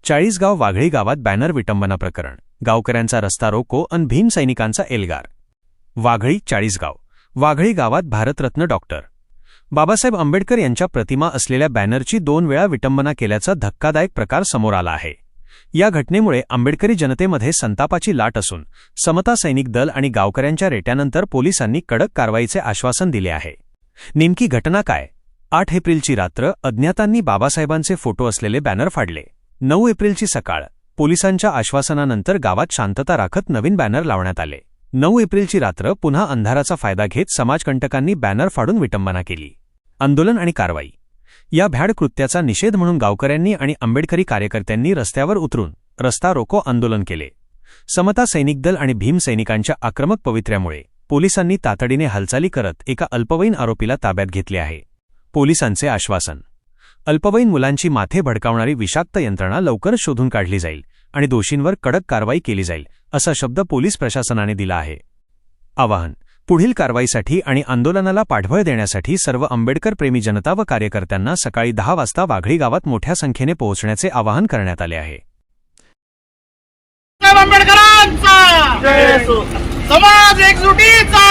चाळीसगाव वाघळी गावात बॅनर विटंबना प्रकरण, गावकऱ्यांचा रस्ता रोको अन भीम सैनिकांचा एल्गार। वाघळी चाळीसगाव वाघळी गावात भारतरत्न डॉक्टर बाबासाहेब आंबेडकर यांच्या प्रतिमा असलेल्या बॅनरची 2 वेळा विटंबना केल्याचा धक्कादायक प्रकार समोर आला आहे। या घटनेमुळे आंबेडकरी जनतेमध्ये संतापाची लाट असून समता सैनिक दल आणि गावकऱ्यांच्या रेट्यानंतर पोलिसांनी कडक कारवाईचे आश्वासन दिले आहे। नेमकी घटना काय? 8 एप्रिलची रात्र अज्ञातांनी बाबासाहेबांचे फोटो असलेले बॅनर फाडले। 9 एप्रिलची सकाळ पोलिसांच्या आश्वासनानंतर गावात शांतता राखत नवीन बॅनर लावण्यात आले। 9 एप्रिलची रात्र पुन्हा अंधाराचा फायदा घेत समाजकंटकांनी बॅनर फाडून विटंबना केली। आंदोलन आणि कारवाई। या भ्याड कृत्याचा निषेध म्हणून गावकऱ्यांनी आणि आंबेडकरी कार्यकर्त्यांनी रस्त्यावर उतरून रस्ता रोको आंदोलन केले। समता सैनिक दल आणि भीम सैनिकांच्या आक्रमक पवित्र्यामुळे पोलिसांनी तातडीने हालचाली करत एका अल्पवयीन आरोपीला ताब्यात घेतले आहे। पोलिसांचे आश्वासन, अल्पवयीन मुलांची माथे भडकावणारी विषाक्त यंत्रणा लवकरच शोधून काढली जाईल आणि दोषींवर कडक कारवाई केली जाईल, असा शब्द पोलीस प्रशासनाने दिला आहे। आवाहन, पुढील कारवाईसाठी आणि आंदोलनाला पाठबळ देण्यासाठी सर्व आंबेडकर प्रेमी जनता व कार्यकर्त्यांना सकाळी 10 वाजता वाघळी गावात मोठ्या संख्येने पोहोचण्याचे आवाहन करण्यात आले आहे। आंबेडकरांचा समाज एकजुटीचा